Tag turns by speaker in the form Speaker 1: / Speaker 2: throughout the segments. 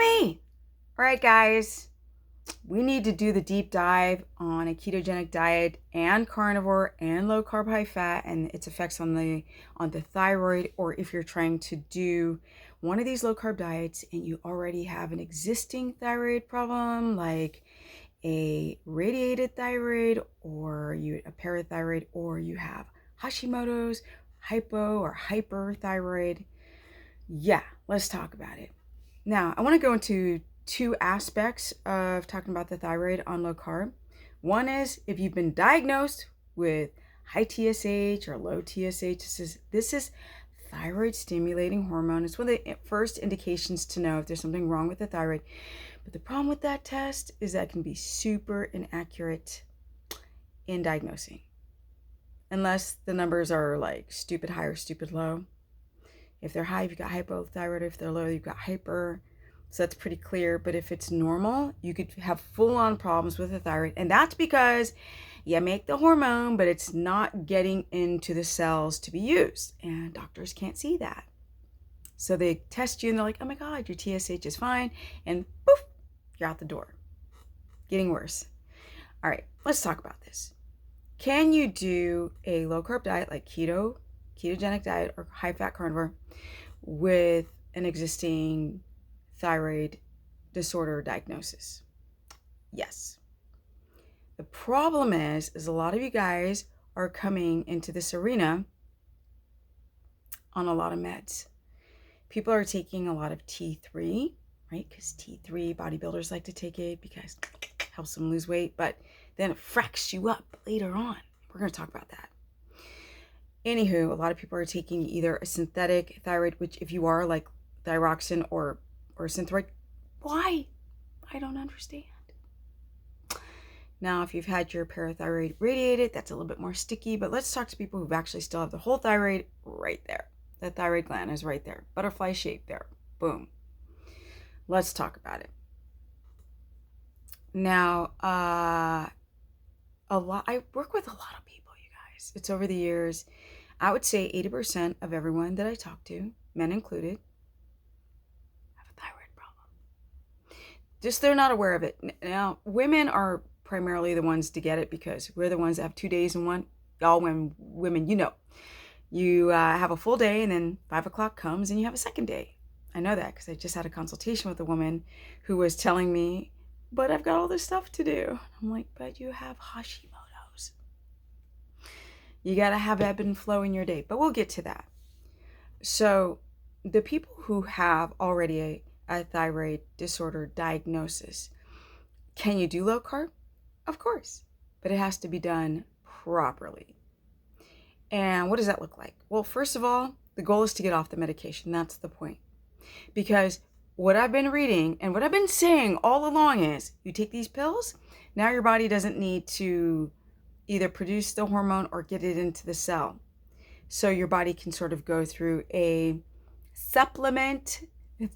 Speaker 1: me. All right, guys, we need to do the deep dive on a ketogenic diet and carnivore and low carb, high fat, and its effects on the thyroid. Or if you're trying to do one of these low carb diets and you already have an existing thyroid problem, like a radiated thyroid or a parathyroid, or you have Hashimoto's, hypo or hyperthyroid. Yeah, let's talk about it. Now, I want to go into two aspects of talking about the thyroid on low carb. One is if you've been diagnosed with high TSH or low TSH, this is thyroid stimulating hormone. It's one of the first indications to know if there's something wrong with the thyroid. But the problem with that test is that it can be super inaccurate in diagnosing, unless the numbers are like stupid high or stupid low. If they're high, you've got hypothyroid. If they're low, you've got hyper. So that's pretty clear. But if it's normal, you could have full-on problems with the thyroid. And that's because you make the hormone, but it's not getting into the cells to be used. And doctors can't see that. So they test you and they're like, oh my God, your TSH is fine. And poof, you're out the door. Getting worse. All right, let's talk about this. Can you do a low-carb diet like keto, ketogenic diet, or high-fat carnivore with an existing thyroid disorder diagnosis? Yes. The problem is a lot of you guys are coming into this arena on a lot of meds. People are taking a lot of T3, right? Because T3, bodybuilders like to take it because it helps them lose weight, but then it fracks you up later on. We're going to talk about that. Anywho, a lot of people are taking either a synthetic thyroid, which if you are like thyroxine or Synthroid, why? I don't understand. Now, if you've had your parathyroid radiated, that's a little bit more sticky, but let's talk to people who actually still have the whole thyroid right there. The thyroid gland is right there. Butterfly shape there. Boom. Let's talk about it. Now, I work with a lot of people, you guys. It's over the years. I would say 80% of everyone that I talk to, men included, have a thyroid problem. Just they're not aware of it. Now, women are primarily the ones to get it because we're the ones that have 2 days in one. Y'all women, you have a full day and then 5 o'clock comes and you have a second day. I know that because I just had a consultation with a woman who was telling me, but I've got all this stuff to do. I'm like, but you have Hashimoto's. You got to have ebb and flow in your day, but we'll get to that. So the people who have already a thyroid disorder diagnosis, can you do low carb? Of course, but it has to be done properly. And what does that look like? Well, first of all, the goal is to get off the medication. That's the point. Because what I've been reading and what I've been saying all along is you take these pills, now your body doesn't need to either produce the hormone or get it into the cell. So your body can sort of go through a supplement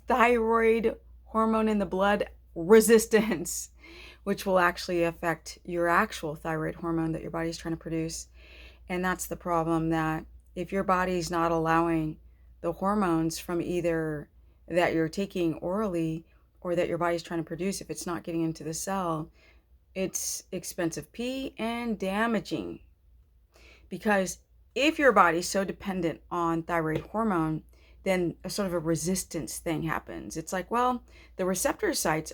Speaker 1: thyroid hormone in the blood resistance, which will actually affect your actual thyroid hormone that your body's trying to produce. And that's the problem, that if your body's not allowing the hormones from either that you're taking orally or that your body's trying to produce, if it's not getting into the cell, it's expensive pee and damaging. Because if your body's so dependent on thyroid hormone, then a sort of a resistance thing happens. It's like, well, the receptor sites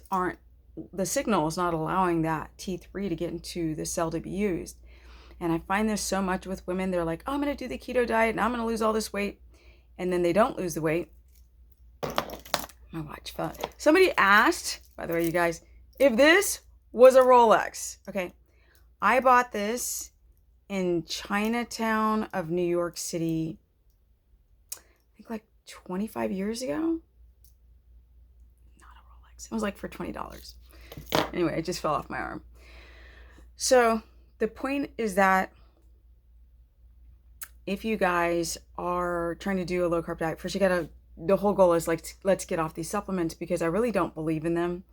Speaker 1: the signal is not allowing that T3 to get into the cell to be used. And I find this so much with women. They're like, oh, I'm going to do the keto diet and I'm going to lose all this weight. And then they don't lose the weight. My watch fell. Somebody asked, by the way, you guys, if this was a Rolex. Okay. I bought this in Chinatown of New York City, I think like 25 years ago. Not a Rolex. It was like for $20. Anyway, it just fell off my arm. So the point is that if you guys are trying to do a low carb diet, first the whole goal is like, let's get off these supplements because I really don't believe in them,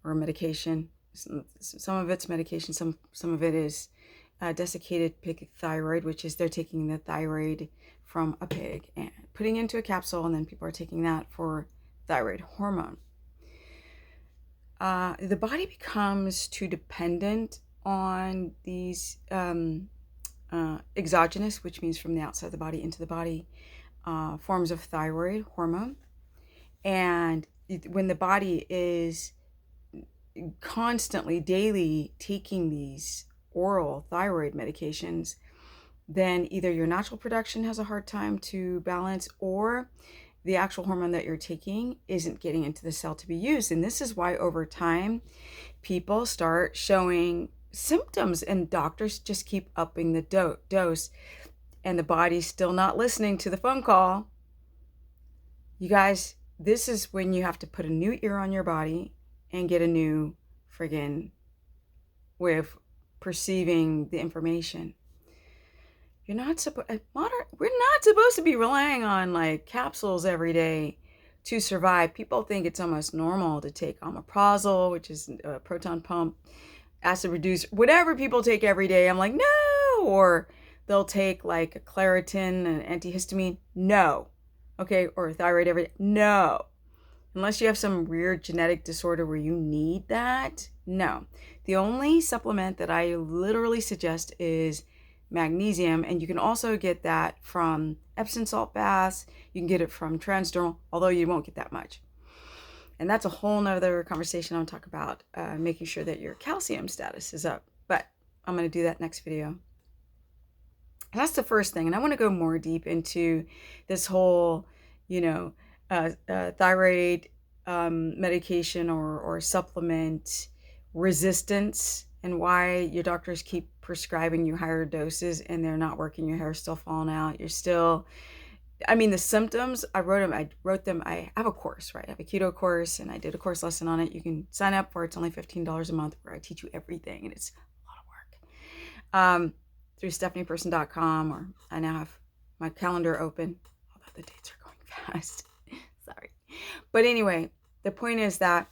Speaker 1: or medication. Some of it's medication, some of it is desiccated pig thyroid, which is they're taking the thyroid from a pig and putting it into a capsule, and then people are taking that for thyroid hormone. the body becomes too dependent on these exogenous, which means from the outside of the body into the body, forms of thyroid hormone. And when the body is constantly, daily taking these oral thyroid medications, then either your natural production has a hard time to balance, or the actual hormone that you're taking isn't getting into the cell to be used. And this is why over time, people start showing symptoms and doctors just keep upping the dose, and the body's still not listening to the phone call. You guys, this is when you have to put a new ear on your body and get a new friggin' way of perceiving the information. We're not supposed to be relying on like capsules every day to survive. People think it's almost normal to take omeprazole, which is a proton pump, acid reducer, whatever people take every day. I'm like, no. Or they'll take like a Claritin, an antihistamine. No. Okay. Or a thyroid every day. No. Unless you have some weird genetic disorder where you need that. No. The only supplement that I literally suggest is magnesium, and you can also get that from Epsom salt baths. You can get it from transdermal, although you won't get that much. And that's a whole nother conversation. I'll talk about making sure that your calcium status is up, but I'm going to do that next video. That's the first thing. And I want to go more deep into this whole, thyroid medication or supplement resistance, and why your doctors keep prescribing you higher doses and they're not working. Your hair's still falling out. You're still, the symptoms, I wrote them. I have a course, right? I have a keto course, and I did a course lesson on it. You can sign up for it. It's only $15 a month, where I teach you everything, and it's a lot of work. Through stephanieperson.com, or I now have my calendar open, although the dates are going fast. Sorry. But anyway, the point is that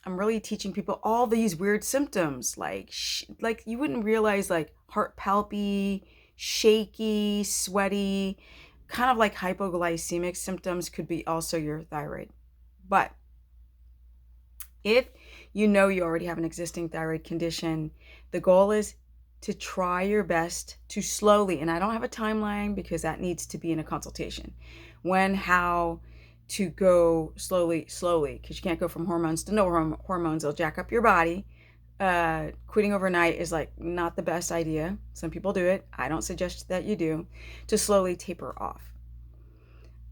Speaker 1: I'm really teaching people all these weird symptoms, like you wouldn't realize, like heart palpy, shaky, sweaty, kind of like hypoglycemic symptoms could be also your thyroid. But if you already have an existing thyroid condition, the goal is to try your best to slowly, and I don't have a timeline because that needs to be in a consultation, how to go slowly, because you can't go from hormones to no hormones. They'll jack up your body. Quitting overnight is like not the best idea. Some people do it. I don't suggest that you do. To slowly taper off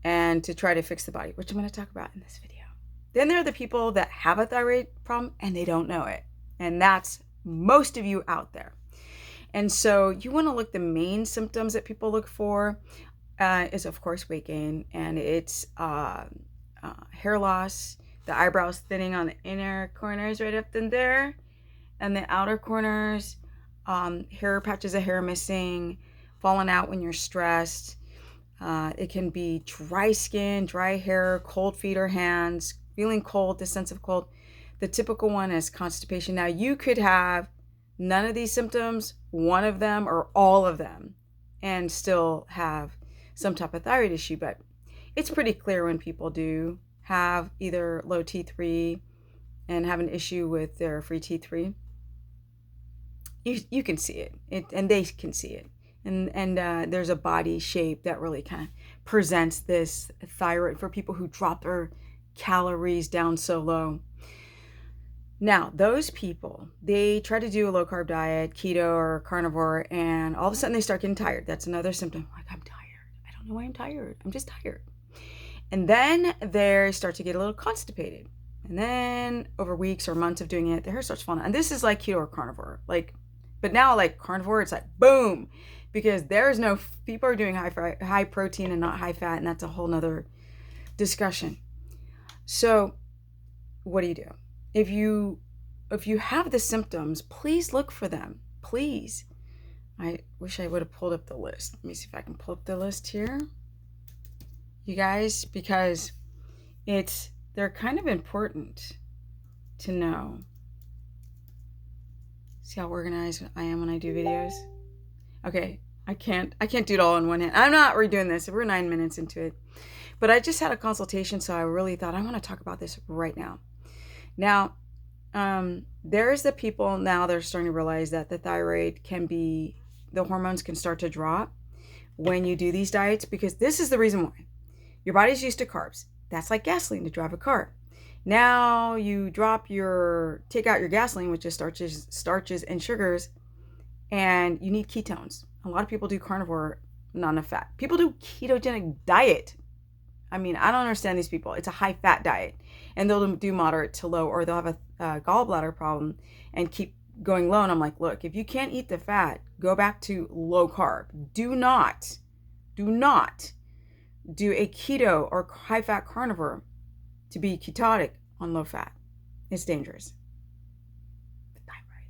Speaker 1: and to try to fix the body, which I'm going to talk about in this video. Then there are the people that have a thyroid problem and they don't know it. And that's most of you out there. And so you want to look, the main symptoms that people look for is, of course, weight gain, and it's hair loss, the eyebrows thinning on the inner corners right up in there, and the outer corners, hair patches of hair missing, falling out when you're stressed. It can be dry skin, dry hair, cold feet or hands, feeling cold, the sense of cold. The typical one is constipation. Now, you could have none of these symptoms, one of them, or all of them, and still have some type of thyroid issue. But it's pretty clear when people do have either low T3 and have an issue with their free T3. You can see it, and they can see it. And there's a body shape that really kind of presents this thyroid for people who drop their calories down so low. Now, those people, they try to do a low-carb diet, keto or carnivore, and all of a sudden they start getting tired. That's another symptom. Like, I'm tired. I don't know why I'm tired. I'm just tired. And then they start to get a little constipated. And then over weeks or months of doing it, their hair starts falling out. And this is like keto or carnivore. But now, like carnivore, it's like boom, because there's no, people are doing high protein and not high fat, and that's a whole nother discussion. So what do? If you have the symptoms, please look for them. Please. I wish I would have pulled up the list. Let me see if I can pull up the list here, you guys, because they're kind of important to know. See how organized I am when I do videos? Okay, I can't do it all in one hand. I'm not redoing this. We're 9 minutes into it. But I just had a consultation, so I really thought I want to talk about this right now. Now, There's the people now that are starting to realize that the hormones can start to drop when you do these diets, because this is the reason why. Your body's used to carbs. That's like gasoline to drive a car. Now you take out your gasoline, which is starches and sugars, and you need ketones. A lot of people do carnivore, not enough fat. People do ketogenic diet. I mean, I don't understand these people. It's a high fat diet, and they'll do moderate to low, or they'll have a gallbladder problem and keep going low. And I'm like, look, if you can't eat the fat, go back to low carb. Do not do a keto or high fat carnivore to be ketotic on low fat. It's dangerous. Thyroid.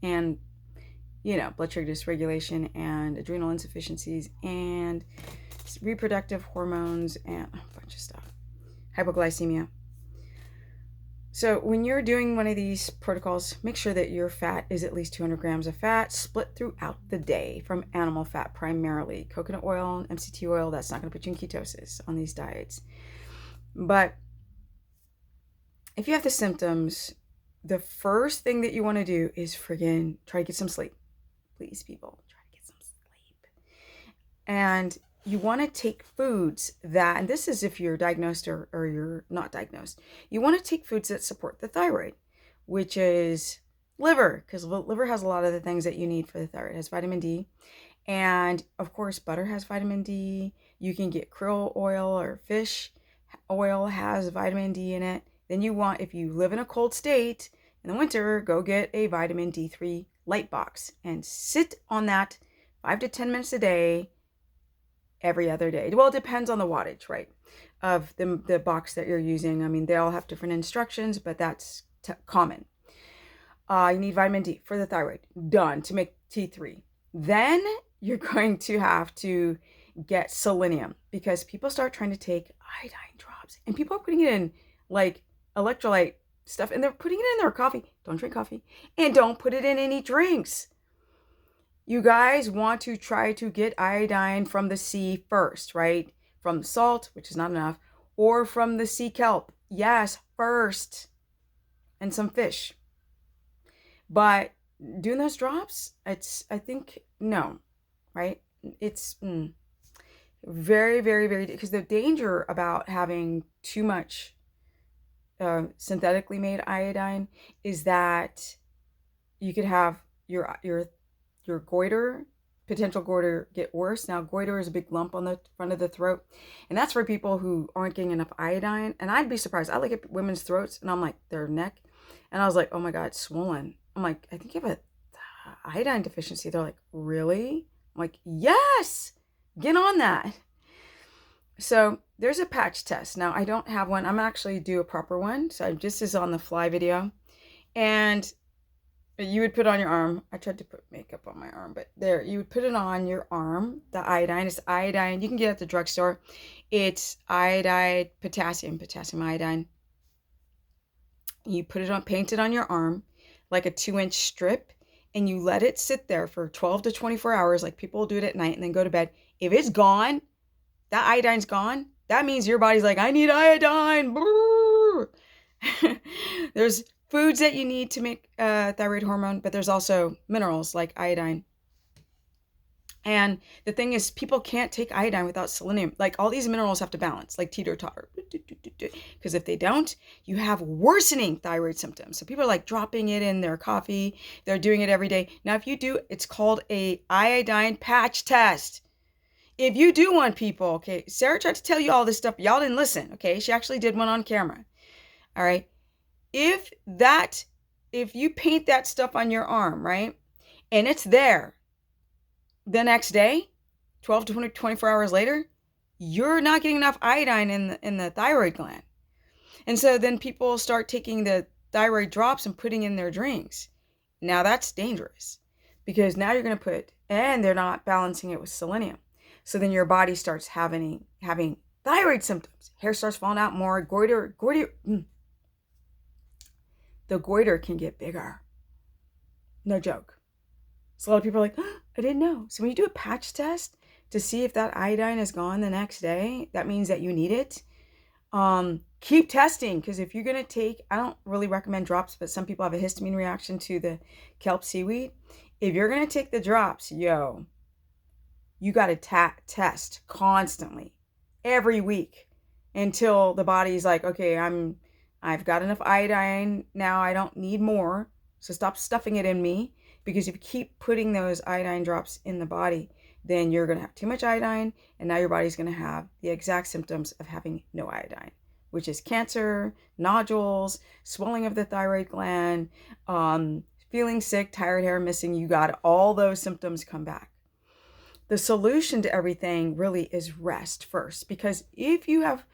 Speaker 1: And, blood sugar dysregulation and adrenal insufficiencies and reproductive hormones and a bunch of stuff. Hypoglycemia. So when you're doing one of these protocols, make sure that your fat is at least 200 grams of fat split throughout the day from animal fat primarily. Coconut oil and MCT oil, that's not going to put you in ketosis on these diets. But if you have the symptoms, the first thing that you want to do is friggin' try to get some sleep. Please, people, try to get some sleep. And you want to take foods that, and this is if you're diagnosed or you're not diagnosed, you want to take foods that support the thyroid, which is liver, because liver has a lot of the things that you need for the thyroid. It has vitamin D. And of course, butter has vitamin D. You can get krill oil or fish oil has vitamin D in it. Then if you live in a cold state in the winter, go get a vitamin D3 light box and sit on that 5 to 10 minutes a day, every other day. Well, it depends on the wattage, right, of the box that you're using. I mean, they all have different instructions, but that's common. You need vitamin D for the thyroid. Done. To make T3. Then you're going to have to get selenium, because people start trying to take iodine drops, and people are putting it in like electrolyte stuff, and they're putting it in their coffee. Don't drink coffee, and don't put it in any drinks. You guys want to try to get iodine from the sea first, right? From salt, which is not enough, or from the sea kelp. Yes, first. And some fish. But doing those drops, no, right? It's very, very, very, because the danger about having too much synthetically made iodine is that you could have your potential goiter get worse. Now, goiter is a big lump on the front of the throat, and that's for people who aren't getting enough iodine. And I'd be surprised. I look at women's throats, and I'm like, their neck, and I was like, oh my God, it's swollen. I'm like, I think you have a iodine deficiency. They're like, really? I'm like, yes, get on that. So there's a patch test. Now, I don't have one. I'm actually do a proper one. So this is on the fly video. And you would put on your arm. I tried to put makeup on my arm, but there, you would put it on your arm. The iodine is iodine. You can get it at the drugstore. It's iodide, potassium iodine. You put it on, paint it on your arm like a 2-inch strip, and you let it sit there for 12 to 24 hours. Like people will do it at night and then go to bed. If it's gone, that iodine's gone, that means your body's like, I need iodine. There's foods that you need to make thyroid hormone, but there's also minerals like iodine. And the thing is, people can't take iodine without selenium. Like all these minerals have to balance, like teeter-totter. Because if they don't, you have worsening thyroid symptoms. So people are like dropping it in their coffee. They're doing it every day. Now, if you do, it's called a iodine patch test. If you do one, people, okay, Sarah tried to tell you all this stuff, but y'all didn't listen, okay? She actually did one on camera, all right? If you paint that stuff on your arm, right, and it's there the next day, 12 to 24 hours later, you're not getting enough iodine in the thyroid gland. And so then people start taking the thyroid drops and putting in their drinks. Now that's dangerous, because now you're going to and they're not balancing it with selenium. So then your body starts having thyroid symptoms. Hair starts falling out more. Goiter. The goiter can get bigger. No joke. So a lot of people are like, oh, I didn't know. So when you do a patch test to see if that iodine is gone the next day, that means that you need it. keep testing, because if you're going to take, I don't really recommend drops, but some people have a histamine reaction to the kelp seaweed. If you're going to take the drops, yo, you got to test constantly every week until the body's like, okay, I've got enough iodine now, I don't need more, so stop stuffing it in me. Because if you keep putting those iodine drops in the body, then you're going to have too much iodine, and now your body's going to have the exact symptoms of having no iodine, which is cancer, nodules, swelling of the thyroid gland, feeling sick, tired, hair missing. You got all those symptoms come back. The solution to everything really is rest first, because if you have,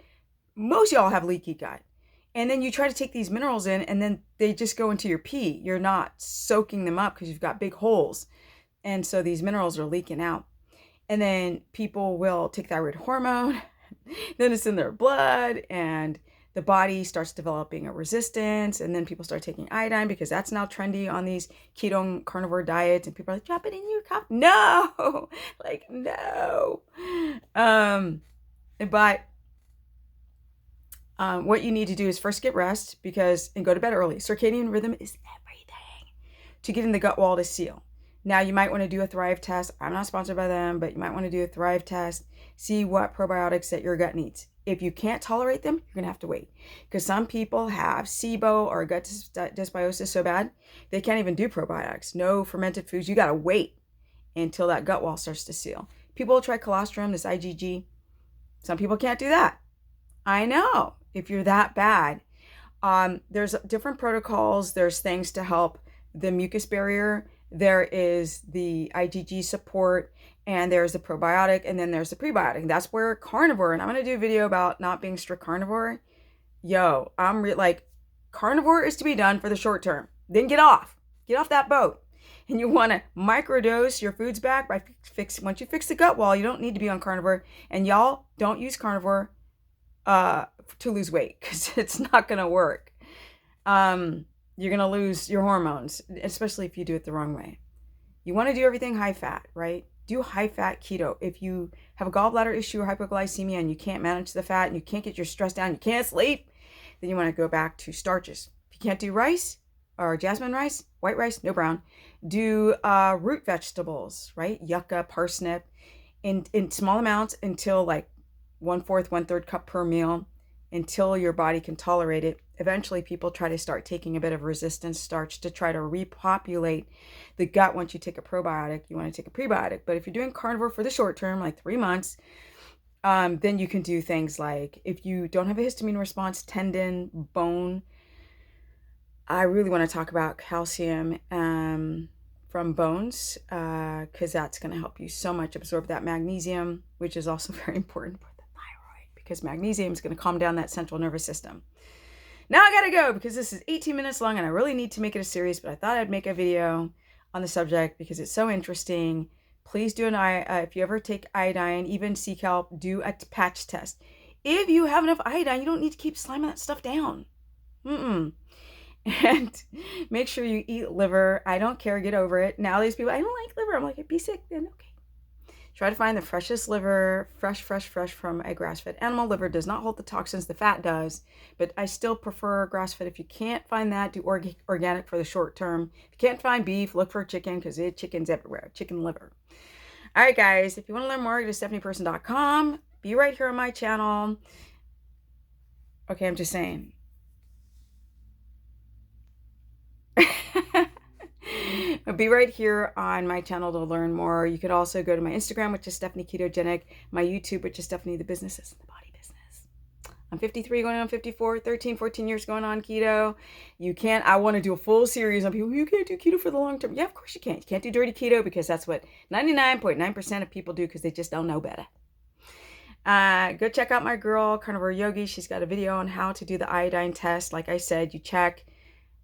Speaker 1: most of y'all have leaky gut, and then you try to take these minerals in and then they just go into your pee. You're not soaking them up because you've got big holes. And so these minerals are leaking out. And then people will take thyroid hormone, then it's in their blood, and the body starts developing a resistance. And then people start taking iodine because that's now trendy on these keto carnivore diets. And people are like, drop it in your cup. No, like, no. But what you need to do is first get rest, and go to bed early. Circadian rhythm is everything to getting the gut wall to seal. Now, you might want to do a Thrive test. I'm not sponsored by them, but you might want to do a Thrive test. See what probiotics that your gut needs. If you can't tolerate them, you're going to have to wait. Because some people have SIBO or gut dysbiosis so bad, they can't even do probiotics. No fermented foods. You got to wait until that gut wall starts to seal. People will try colostrum, this IgG. Some people can't do that. I know, if you're that bad. There's different protocols. There's things to help the mucus barrier. There is the IgG support, and there's the probiotic, and then there's the prebiotic. That's where carnivore, and I'm going to do a video about not being strict carnivore. Yo, carnivore is to be done for the short term. Then get off that boat. And you want to microdose your foods back by once you fix the gut wall, you don't need to be on carnivore. And y'all, don't use carnivore to lose weight, because it's not going to work. You're going to lose your hormones, especially if you do it the wrong way. You want to do everything high fat, right? Do high fat keto. If you have a gallbladder issue or hypoglycemia and you can't manage the fat and you can't get your stress down, you can't sleep, then you want to go back to starches. If you can't do rice or jasmine rice, white rice, no brown, do root vegetables, right? Yucca, parsnip, in small amounts until like 1/4, 1/3 cup per meal, until your body can tolerate it. Eventually, people try to start taking a bit of resistance starch to try to repopulate the gut. Once you take a probiotic, you want to take a prebiotic. But if you're doing carnivore for the short term, like 3 months, then you can do things like, if you don't have a histamine response, tendon, bone. I really want to talk about calcium from bones, because that's going to help you so much absorb that magnesium, which is also very important for the thyroid, because magnesium is going to calm down that central nervous system. Now I gotta go, because this is 18 minutes long and I really need to make it a series, but I thought I'd make a video on the subject because it's so interesting. Please do if you ever take iodine, even sea kelp, do a patch test. If you have enough iodine, you don't need to keep slamming that stuff down. And make sure you eat liver. I don't care, get over it. Now these people, I don't like liver. I'm like, be sick then, okay. Try to find the freshest liver, fresh from a grass-fed animal. Liver does not hold the toxins, the fat does, but I still prefer grass-fed. If you can't find that, do organic for the short term. If you can't find beef, look for chicken, because chicken's everywhere, chicken liver. All right, guys, if you want to learn more, go to stephanieperson.com. Be right here on my channel. Okay, I'm just saying. Be right here on my channel to learn more. You could also go to my Instagram, which is Stephanie Ketogenic, my YouTube, which is Stephanie the Business and the Body Business. I'm 53 going on 54, 14 years going on keto. I want to do a full series on people, you can't do keto for the long term. Yeah, of course you can't. You can't do dirty keto, because that's what 99.9% of people do, because they just don't know better. Go check out my girl, Carnivore Yogi. She's got a video on how to do the iodine test. Like I said, you check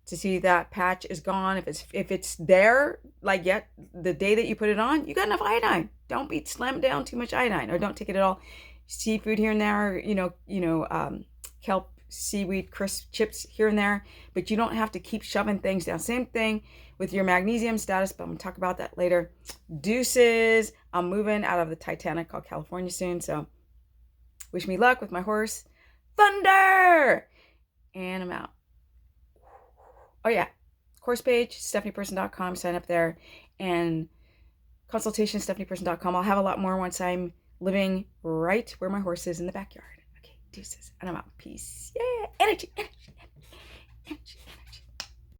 Speaker 1: to see that patch is gone. If it's there, like yet the day that you put it on, you got enough iodine. Don't be slamming down too much iodine, or don't take it at all. Seafood here and there, kelp, seaweed, crisp chips here and there, but you don't have to keep shoving things down. Same thing with your magnesium status, but I'm gonna talk about that later. Deuces. I'm moving out of the Titanic called California soon, so wish me luck with my horse. Thunder! And I'm out. Oh yeah, course page, stephanieperson.com, sign up there. And consultation, stephanieperson.com. I'll have a lot more once I'm living right where my horse is in the backyard. Okay, deuces. And I'm out. Peace. Yeah, energy, energy, energy, energy.